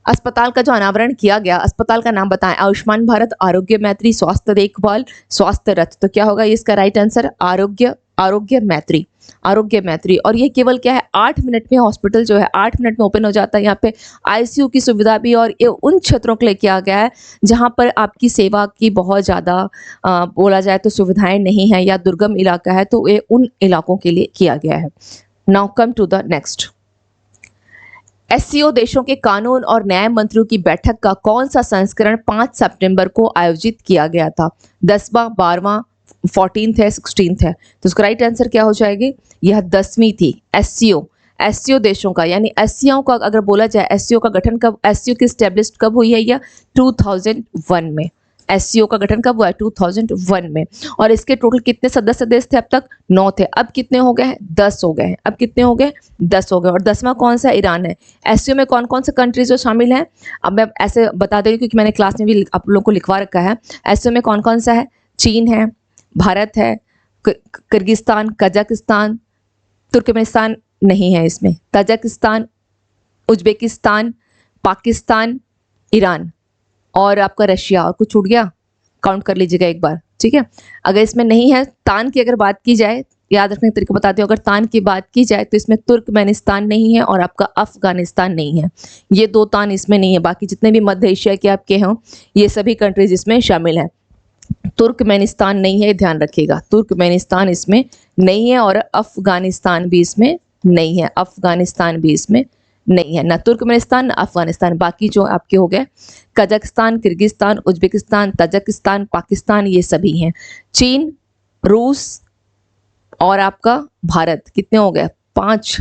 अस्पताल का जो अनावरण किया गया, अस्पताल का नाम बताएं? आयुष्मान भारत, आरोग्य मैत्री, स्वास्थ्य देखभाल, स्वास्थ्य रथ। तो क्या होगा इसका राइट आंसर? आरोग्य मैत्री, आरोग्य मैत्री। और ये केवल क्या है, 8 मिनट में हॉस्पिटल जो है 8 मिनट में ओपन हो जाता है। यहाँ पे आईसीयू की सुविधा भी, और ये उन क्षेत्रों के लिए किया गया है जहाँ पर आपकी सेवा की बहुत ज़्यादा बोला जाए तो सुविधाएं नहीं है या दुर्गम इलाका है, तो ये उन इलाकों के लिए किया गया है। Now come to the next. SCO देशों के कानून और न्याय मंत्रियों की बैठक का कौन सा संस्करण 5 सितंबर को आयोजित किया गया था? 10वां, 12वां, 14th है, 16th है। तो इसका राइट आंसर क्या हो जाएगी? यह 10वीं थी। एससीओ देशों का, यानी एससीओ का अगर बोला जाए, एससीओ का गठन कब, एससीओ की स्टैब्लिश्ड कब हुई है? यह 2001 में। एससीओ का गठन कब हुआ है? 2001 में। और इसके टोटल कितने सदस्य देश थे अब तक? 9 थे। अब कितने हो गए हैं? 10 हो गए हैं। अब कितने हो गए? 10 हो गए। और 10वां कौन सा? ईरान है। एससीओ में कौन कौन से कंट्रीज जो शामिल हैं? अब मैं ऐसे बता देती हूँ क्योंकि मैंने क्लास में भी आप लोगों को लिखवा रखा है। एससीओ में कौन कौन सा है? चीन है, भारत है, किर्गिस्तान, कजाकिस्तान, तुर्कमेनिस्तान नहीं है इसमें, तजाकिस्तान, उज्बेकिस्तान, पाकिस्तान, ईरान और आपका रशिया। और कुछ छूट गया? काउंट कर लीजिएगा एक बार, ठीक है। अगर इसमें नहीं है, तान की अगर बात की जाए, याद रखने का तरीका बताती हूँ, अगर तान की बात की जाए तो इसमें तुर्कमेनिस्तान नहीं है और आपका अफगानिस्तान नहीं है। ये 2 तान इसमें नहीं है। बाकी जितने भी मध्य एशिया के आपके हों, ये सभी कंट्रीज इसमें शामिल हैं। तुर्कमेनिस्तान नहीं है, ध्यान रखिएगा, तुर्कमेनिस्तान इसमें नहीं है और अफगानिस्तान भी इसमें नहीं है। अफगानिस्तान भी इसमें नहीं है, ना तुर्कमेनिस्तान ना अफगानिस्तान। बाकी जो आपके हो गए Kazakhstan, Kyrgyzstan, Uzbekistan, Tajikistan, Pakistan, ये सभी हैं। चीन, रूस और आपका भारत, कितने हो गए? 5,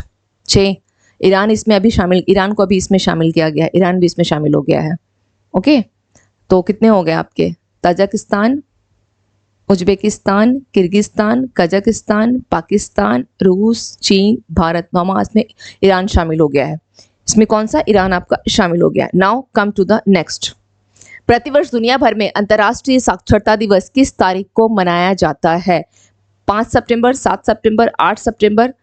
6। ईरान इसमें अभी शामिल, ईरान को अभी इसमें शामिल किया गया है, ईरान भी इसमें शामिल हो गया है। ओके, तो कितने हो गए आपके? Tajikistan, Uzbekistan, Kyrgyzstan, Kazakhstan, Pakistan, रूस, चीन, भारत, नौमा में ईरान शामिल हो गया है। इसमें कौन सा? ईरान आपका शामिल हो गया। Now come to the next. प्रतिवर्ष दुनिया भर में अंतर्राष्ट्रीय साक्षरता दिवस किस तारीख को मनाया जाता है? 5 सितंबर, 7 सितंबर, 8 सितंबर,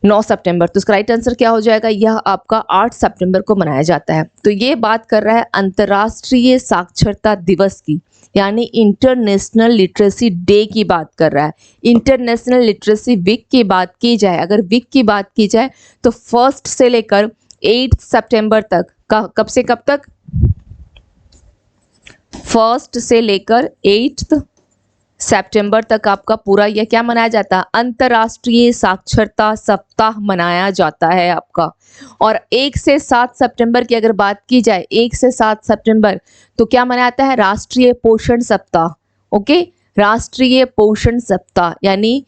9 सितंबर। तो इसका राइट आंसर क्या हो जाएगा? यह आपका 8 सितंबर को मनाया जाता है। तो ये बात कर रहा है अंतर्राष्ट्रीय साक्षरता दिवस की, यानी इंटरनेशनल लिटरेसी डे की बात कर रहा है। इंटरनेशनल लिटरेसी वीक की बात की जाए, अगर वीक की बात की जाए तो 1 से लेकर 8 सितंबर तक, कब से कब तक? 1 से लेकर 8 सितंबर तक आपका पूरा यह क्या मनाया जाता है? अंतर्राष्ट्रीय साक्षरता सप्ताह मनाया जाता है आपका। और 1 से 7 सितंबर की अगर बात की जाए, 1 से 7 सितंबर तो क्या मनाता है? राष्ट्रीय पोषण सप्ताह। ओके, राष्ट्रीय पोषण सप्ताह यानी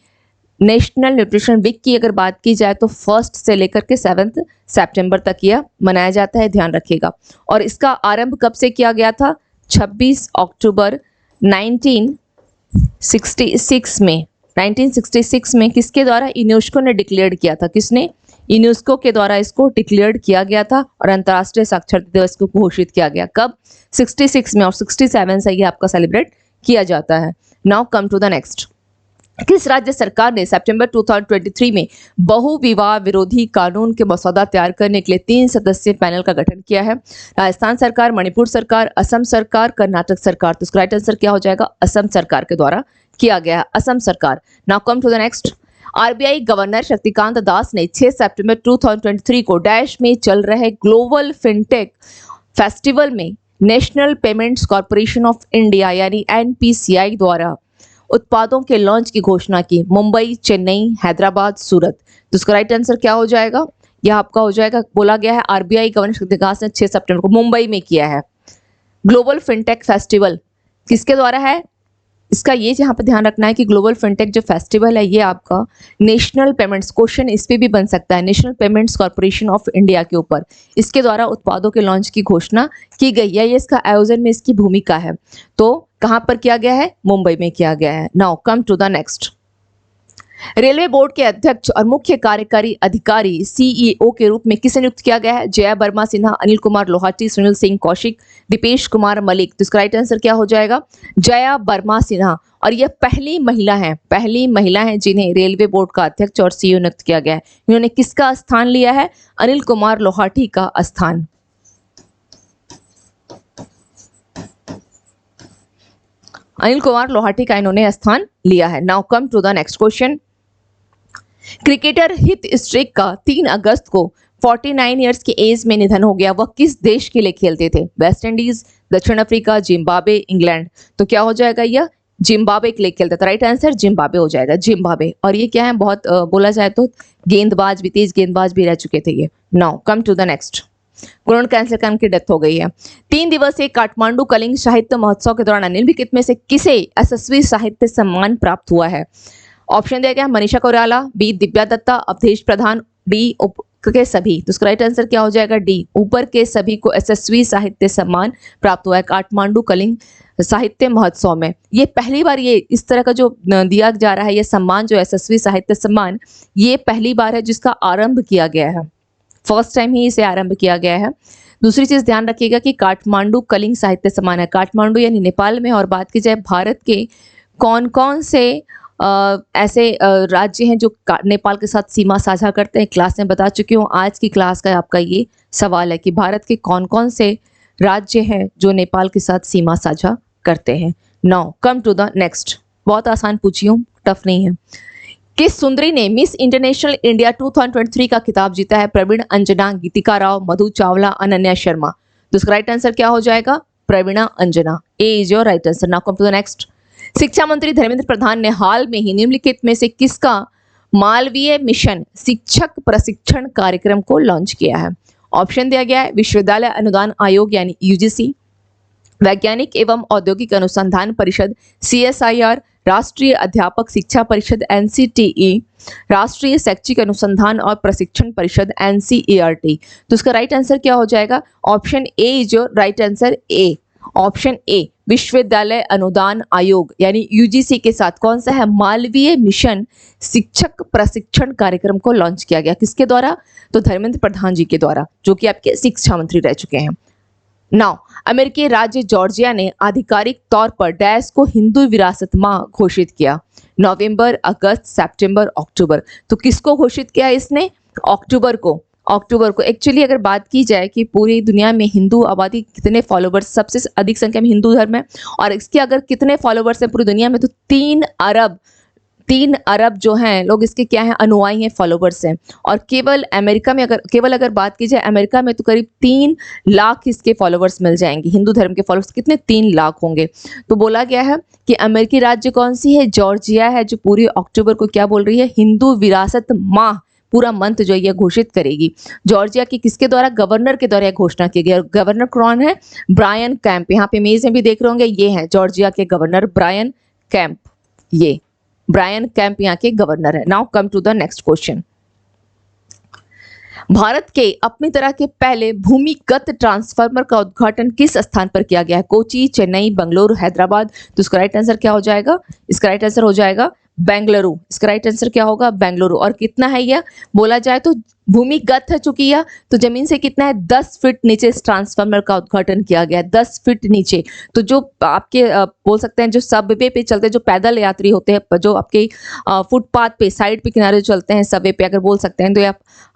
नेशनल न्यूट्रिशन वीक की अगर बात की जाए तो 1 से लेकर के 7 सितंबर तक यह मनाया जाता है, ध्यान रखिएगा। और इसका आरंभ कब से किया गया था? 26 अक्टूबर 1966 में। 1966 में किसके द्वारा? यूनेस्को ने डिक्लेयर किया था। किसने? यूनेस्को के द्वारा इसको डिक्लेयर्ड किया गया था और अंतर्राष्ट्रीय साक्षरता दिवस को घोषित किया गया। कब? 66 में, और 67 से ये आपका सेलिब्रेट किया जाता है। Now come to the next. किस राज्य सरकार ने सितंबर 2023 में बहुविवाह विरोधी कानून के मसौदा तैयार करने के लिए 3 सदस्यीय पैनल का गठन किया है? राजस्थान सरकार, मणिपुर सरकार, असम सरकार, कर्नाटक सरकार। तो इसका राइट आंसर क्या हो जाएगा? असम सरकार के द्वारा किया गया है, असम सरकार। Now come to the next. RBI governor Shaktikanta Das ने 6 सितंबर 2023 को डैश में चल रहे ग्लोबल फिनटेक फेस्टिवल में National Payments Corporation of India यानी एनपीसीआई द्वारा उत्पादों के लॉन्च की घोषणा की। मुंबई, चेन्नई, हैदराबाद, सूरत। तो इसका राइट आंसर क्या हो जाएगा? यह आपका हो जाएगा, बोला गया है आरबीआई गवर्नर शक्तिकांत दास ने 6 सितंबर को मुंबई में किया है। ग्लोबल फिनटेक फेस्टिवल किसके द्वारा है? इसका ये यहाँ पे ध्यान रखना है कि ग्लोबल फिनटेक जो फेस्टिवल है ये आपका नेशनल पेमेंट्स, क्वेश्चन इस पे भी बन सकता है, national Payments Corporation of India के ऊपर, इसके द्वारा उत्पादों के लॉन्च की घोषणा की गई है। ये इसका आयोजन में इसकी भूमिका है। तो कहाँ पर किया गया है? मुंबई में किया गया है। Now come to the next. Railway board के अध्यक्ष और मुख्य कार्यकारी अधिकारी सीईओ के रूप में किसे नियुक्त किया गया है? जया वर्मा सिन्हा, अनिल कुमार लोहाटी, सुनील सिंह कौशिक, दीपेश कुमार मलिक। तो इसका राइट आंसर क्या हो जाएगा? जया वर्मा सिन्हा। और यह पहली महिला है जिन्हें रेलवे बोर्ड का अध्यक्ष और सीईओ नियुक्त किया गया है। इन्होंने किसका स्थान लिया है? अनिल कुमार लोहाटी का स्थान। अनिल कुमार लोहाटी का इन्होंने स्थान लिया है। Now come to the next question. Cricketer Heath Streak का 3 अगस्त को 49 इयर्स की एज में निधन हो गया। वह किस देश के लिए खेलते थे? वेस्ट इंडीज, दक्षिण अफ्रीका, जिम्बाब्वे, इंग्लैंड। तो क्या हो जाएगा? यह जिम्बाब्वे के लिए खेलता था। राइट आंसर जिम्बाब्वे हो जाएगा, जिम्बाब्वे। और ये क्या है, बहुत बोला जाए तो गेंदबाज भी, तेज गेंदबाज भी रह चुके थे ये। Now come to the next. Corona cancer का उनकी डेथ हो गई है। 3 दिवसीय काठमांडू कलिंग साहित्य महोत्सव के दौरान निम्नलिखित में से किसे यशस्वी साहित्य सम्मान प्राप्त हुआ है? ऑप्शन दिया गया है मनीषा कोइराला, बी दिव्या दत्ता, अवधेश प्रधान, डी ऊपर के सभी। तो इसका राइट आंसर क्या हो जाएगा? डी ऊपर के सभी को यशस्वी साहित्य सम्मान प्राप्त हुआ है काठमांडू कलिंग साहित्य महोत्सव में। ये पहली बार ये इस तरह का जो दिया जा रहा है ये सम्मान, जो यशस्वी साहित्य सम्मान, ये पहली बार है जिसका आरंभ किया गया है। फर्स्ट टाइम ही इसे आरंभ किया गया है। दूसरी चीज ध्यान रखिएगा कि काठमांडू कलिंग साहित्य सम्मान है, काठमांडू यानी नेपाल में। और बात की जाए भारत के कौन कौन से ऐसे राज्य हैं जो नेपाल के साथ सीमा साझा करते हैं, क्लास में बता चुकी हूँ। आज की क्लास का आपका ये सवाल है कि भारत के कौन कौन से राज्य हैं जो नेपाल के साथ सीमा साझा करते हैं। Now come to the next. बहुत आसान पूछी हूँ, टफ नहीं है। किस सुंदरी ने मिस इंटरनेशनल इंडिया 2023 का खिताब जीता है? प्रवीण अंजना, गीतिका राव, मधु चावला, अनन्या शर्मा। तो इसका राइट आंसर क्या हो जाएगा? Praveena Anjana. A is your right answer. Now come to the next. शिक्षा मंत्री धर्मेंद्र प्रधान ने हाल में ही निम्नलिखित में से किसका मालवीय मिशन शिक्षक प्रशिक्षण कार्यक्रम को लॉन्च किया है? ऑप्शन दिया गया है विश्वविद्यालय अनुदान आयोग यानी यूजीसी, वैज्ञानिक एवं औद्योगिक अनुसंधान परिषद CSIR, राष्ट्रीय अध्यापक शिक्षा परिषद NCTE, राष्ट्रीय शैक्षिक अनुसंधान और प्रशिक्षण परिषद NCERT। तो इसका राइट आंसर क्या हो जाएगा? Option A is your right answer. A, option A विश्वविद्यालय अनुदान आयोग यानी यूजीसी के साथ कौन सा है? मालवीय मिशन शिक्षक प्रशिक्षण कार्यक्रम को लॉन्च किया गया। किसके द्वारा? तो धर्मेंद्र प्रधान जी के द्वारा, जो कि आपके शिक्षा मंत्री रह चुके हैं। नाउ अमेरिकी राज्य जॉर्जिया ने आधिकारिक तौर पर डैश को हिंदू विरासत माह घोषित किया। नवंबर, अगस्त, सितंबर, अक्टूबर। तो किसको घोषित किया इसने? अक्टूबर को। अक्टूबर को। एक्चुअली अगर बात की जाए कि पूरी दुनिया में हिंदू आबादी कितने फॉलोवर्स, सबसे अधिक संख्या में हिंदू धर्म है, और इसके अगर कितने फॉलोवर्स हैं पूरी दुनिया में, तो 3 अरब जो हैं लोग इसके क्या हैं? अनुयायी हैं, फॉलोवर्स हैं। और केवल अमेरिका में अगर बात की जाए, अमेरिका में तो करीब 3 लाख इसके फॉलोवर्स मिल जाएंगे। हिंदू धर्म के फॉलोवर्स कितने? 3 लाख होंगे। तो बोला गया है कि अमेरिकी राज्य कौन सी है? जॉर्जिया है, जो पूरी अक्टूबर को क्या बोल रही है? हिंदू विरासत माह पूरा मंथ जो ये घोषित करेगी। जॉर्जिया के किसके द्वारा? गवर्नर के द्वारा घोषणा की गई। गवर्नर कौन है? Brian Kemp. यहाँ पे इमेज में भी देख रहे होंगे, ये है जॉर्जिया के गवर्नर ब्रायन कैंप। ये ब्रायन कैंप यहाँ के गवर्नर है। Now come to the next question. Bharat के अपनी तरह के पहले भूमिगत ट्रांसफार्मर का उद्घाटन किस स्थान पर किया गया है? कोची, चेन्नई, बेंगलुरु, हैदराबाद। तो इसका राइट आंसर क्या हो जाएगा? इसका राइट आंसर हो जाएगा बेंगलुरु। इसका राइट आंसर क्या होगा? बेंगलुरु। और कितना है यह? बोला जाए तो भूमिगत है जो किया, तो जमीन से कितना है 10 फीट नीचे इस ट्रांसफार्मर का उद्घाटन किया गया है, 10 फीट नीचे। तो जो आपके बोल सकते हैं जो सबवे पे चलते हैं, जो पैदल यात्री होते हैं, जो आपके फुटपाथ पे साइड पे किनारे जो चलते हैं, सबवे पे अगर बोल सकते हैं, तो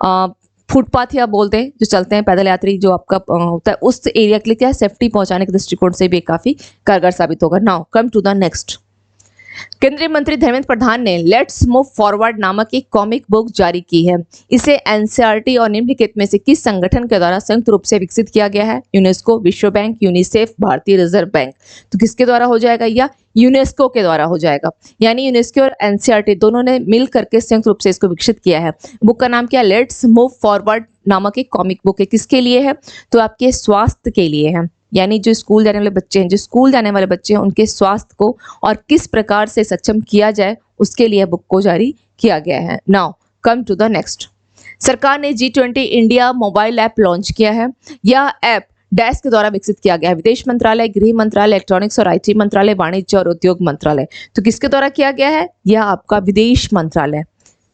आप फुटपाथ या बोलते हैं जो चलते हैं पैदल यात्री, जो आपका होता है उस एरिया के लिए क्या सेफ्टी पहुंचाने के दृष्टिकोण से भी काफी कारगर साबित होगा। Now come to the next. केंद्रीय मंत्री धर्मेंद्र प्रधान ने लेट्स मूव फॉरवर्ड नामक एक कॉमिक बुक जारी की है। इसे एनसीईआरटी और निम्नलिखित में से किस संगठन के द्वारा संयुक्त रूप से विकसित किया गया है? यूनेस्को, विश्व बैंक, यूनिसेफ, भारतीय रिजर्व बैंक। तो किसके द्वारा हो जाएगा? या यूनेस्को के द्वारा हो जाएगा। यानी यूनेस्को और एनसीईआरटी दोनों ने मिल करके संयुक्त रूप से इसको विकसित किया है। बुक का नाम क्या है? लेट्स मूव फॉरवर्ड नामक एक कॉमिक बुक है। किसके लिए है? तो आपके स्वास्थ्य के लिए है। यानी जो स्कूल जाने वाले बच्चे हैं, जो स्कूल जाने वाले बच्चे हैं, उनके स्वास्थ्य को और किस प्रकार से सक्षम किया जाए, उसके लिए बुक को जारी किया गया है। Now come to the next. सरकार ने G20 India mobile app launch किया है। यह ऐप डैश के द्वारा विकसित किया गया है। विदेश मंत्रालय, गृह मंत्रालय, इलेक्ट्रॉनिक्स और आईटी मंत्रालय, वाणिज्य और उद्योग मंत्रालय। तो किसके द्वारा किया गया है? यह आपका विदेश मंत्रालय।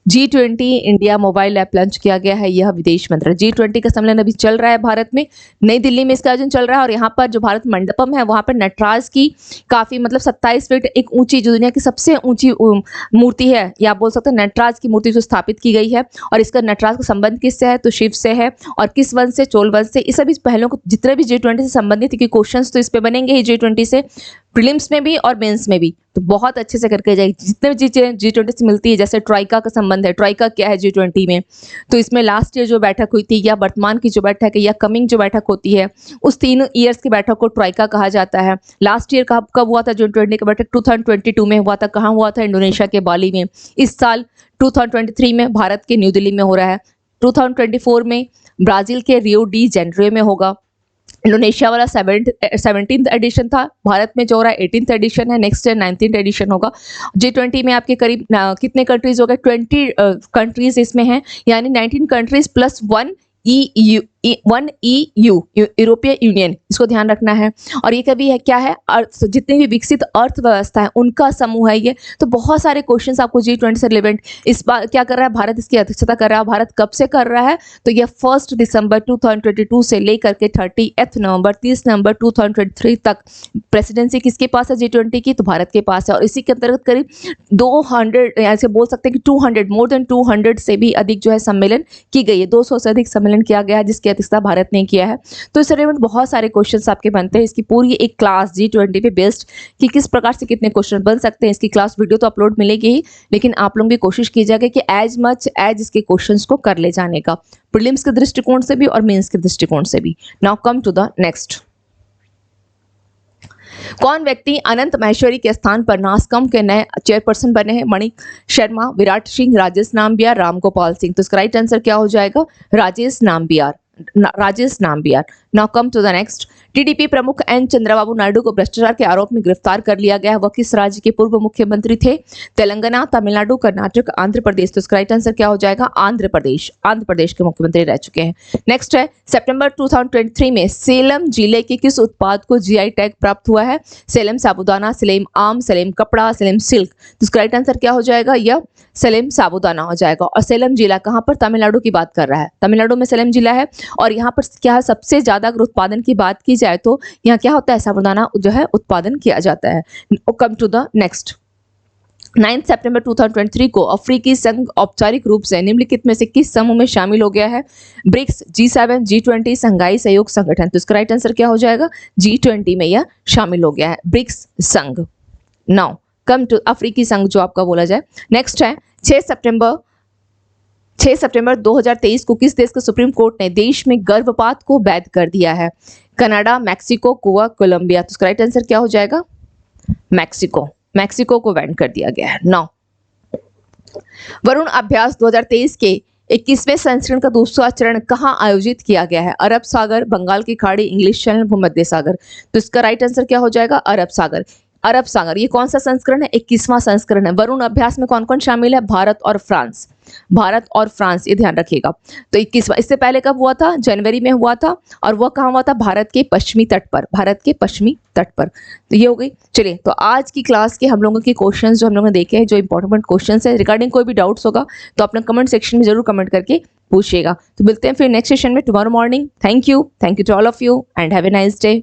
G20 India mobile app launch किया गया है, यह विदेश मंत्रालय। G20 का सम्मेलन अभी चल रहा है भारत में, नई दिल्ली में इसका आयोजन चल रहा है। और यहाँ पर जो भारत मंडपम है, वहाँ पर नटराज की काफी मतलब 27 फीट एक ऊंची, जो दुनिया की सबसे ऊंची मूर्ति है, या आप बोल सकते हैं नटराज की मूर्ति जो स्थापित की गई है। और इसका नटराज का संबंध किससे है? तो शिव से है। और किस वंश से? चोल वंश से। इस सभी पहलों को जितने भी G20 से संबंधित क्वेश्चन तो इस पे बनेंगे ही G20 से, प्रीलिम्स में भी और मेंस में भी। तो बहुत अच्छे से करके जाएगी। जितने भी चीजें G20 से मिलती है, जैसे ट्राइका का संबंध है, ट्राइका क्या है G20 में, तो इसमें लास्ट ईयर जो बैठक हुई थी, या वर्तमान की जो बैठक है, या कमिंग जो बैठक होती है, उस 3 ईयर्स की बैठक को ट्राइका कहा जाता है। लास्ट ईयर कब हुआ था G20 का बैठक? 2022 में हुआ था। कहाँ हुआ था? इंडोनेशिया के बाली में। इस साल 2023 में भारत के न्यू दिल्ली में हो रहा है। 2024 में ब्राजील के रियो डी जेनेरो में होगा। इंडोनेशिया वाला 17th एडिशन था, भारत में जो हो रहा है 18th एडिशन है, नेक्स्ट ईयर 19th एडिशन होगा। G20 में आपके करीब कितने कंट्रीज हो गए? 20 कंट्रीज इसमें हैं, यानी 19 कंट्रीज प्लस 1 EU यूरोपीय यूनियन, इसको ध्यान रखना है। और ये कभी है क्या है? अर्थ, जितनी भी विकसित अर्थव्यवस्था है उनका समूह है ये। तो बहुत सारे क्वेश्चंस आपको G20 से रिलेवेंट इस बार क्या कर रहा है? भारत इसकी अध्यक्षता कर रहा है। भारत कब से कर रहा है? तो ये 1 दिसंबर 2022 से लेकर के 30 नवंबर 2023 तक प्रेसिडेंसी किसके पास है G20 की? तो भारत के पास है। और इसी के अंतर्गत करीब 200 ऐसे बोल सकते हैं कि 200 मोर देन 200 से भी अधिक जो है सम्मेलन की गई है। 200 से अधिक सम्मेलन किया गया है, जिसकी अध्यक्षता भारत ने किया है। तो इस रिलेवेंट बहुत सारे क्वेश्चंस आपके बनते हैं। इसकी पूरी एक क्लास G20 पे बेस्ड कि किस प्रकार से कितने क्वेश्चन बन सकते हैं, इसकी क्लास वीडियो तो अपलोड मिलेगी ही, लेकिन आप लोग भी कोशिश कीजिएगा कि एज मच एज इसके क्वेश्चंस को कर ले जाने का, प्रीलिम्स के दृष्टिकोण से भी और मेंस के दृष्टिकोण से भी। Now come to the next. कौन व्यक्ति अनंत माहेश्वरी के स्थान पर नासकॉम के नए चेयरपर्सन बने हैं? मणिक शर्मा, विराट सिंह, राजेश नाम्बियार, रामगोपाल सिंह। तो इसका राइट आंसर क्या हो जाएगा? Rajesh Nambiar. Now come to the next. TDP प्रमुख एन चंद्रबाबू नायडू को भ्रष्टाचार के आरोप में गिरफ्तार कर लिया गया है। वह किस राज्य के पूर्व मुख्यमंत्री थे? तेलंगाना, तमिलनाडु, कर्नाटक, आंध्र प्रदेश। तो इसका राइट आंसर क्या हो जाएगा? आंध्र प्रदेश के मुख्यमंत्री रह चुके हैं। नेक्स्ट है, सितंबर 2023 में सेलम जिले के किस उत्पाद को जीआई टैग प्राप्त हुआ है? सेलम साबूदाना, सेलम आम, सेलम कपड़ा, सेलम सिल्क। तो इसका राइट आंसर क्या हो जाएगा? यह सेलम साबूदाना हो जाएगा। और सेलम जिला कहाँ पर? तमिलनाडु की बात कर रहा है, तमिलनाडु में सेलम जिला है। और यहाँ पर क्या है? सबसे ज्यादा अगर उत्पादन की बात की जाए तो यहाँ क्या होता है? साबूदाना जो है उत्पादन किया जाता है। Come to the next. 9 सितंबर 2023 को अफ्रीकी संघ औपचारिक रूप से निम्नलिखित में से किस समूह में शामिल हो गया है? ब्रिक्स, G7, G20, संघाई सहयोग संगठन। तो इसका राइट आंसर क्या हो जाएगा? G20 में यह शामिल हो गया है, ब्रिक्स संघ। नाउ कम टू अफ्रीकी संघ जो आपका बोला जाए। नेक्स्ट है 6 सितंबर 2023 को किस देश के सुप्रीम कोर्ट ने देश में गर्भपात को वैध कर दिया है? कनाडा, मैक्सिको, कुआ, कोलंबिया। तो इसका राइट आंसर क्या हो जाएगा? मैक्सिको को बैन कर दिया गया है। नौ, वरुण अभ्यास 2023 के 21वें संस्करण का दूसरा चरण कहाँ आयोजित किया गया है? अरब सागर, बंगाल की खाड़ी, इंग्लिश चैनल, भूमध्य सागर। तो इसका राइट आंसर क्या हो जाएगा? अरब सागर। ये कौन सा संस्करण है? 21वां संस्करण है। वरुण अभ्यास में कौन कौन शामिल है? भारत और फ्रांस, ये ध्यान रखिएगा। तो 21वां, इससे पहले कब हुआ था? जनवरी में हुआ था। और वह कहाँ हुआ था? भारत के पश्चिमी तट पर। तो ये हो गई। चलिए, तो आज की क्लास के हम लोगों के क्वेश्चंस जो हम लोगों ने देखे हैं, जो इंपॉर्टेंट क्वेश्चंस है, रिगार्डिंग कोई भी डाउट्स होगा तो अपना कमेंट सेक्शन में जरूर कमेंट करके पूछिएगा। तो मिलते हैं फिर नेक्स्ट सेशन में tomorrow morning. Thank you to all of you and have a nice day.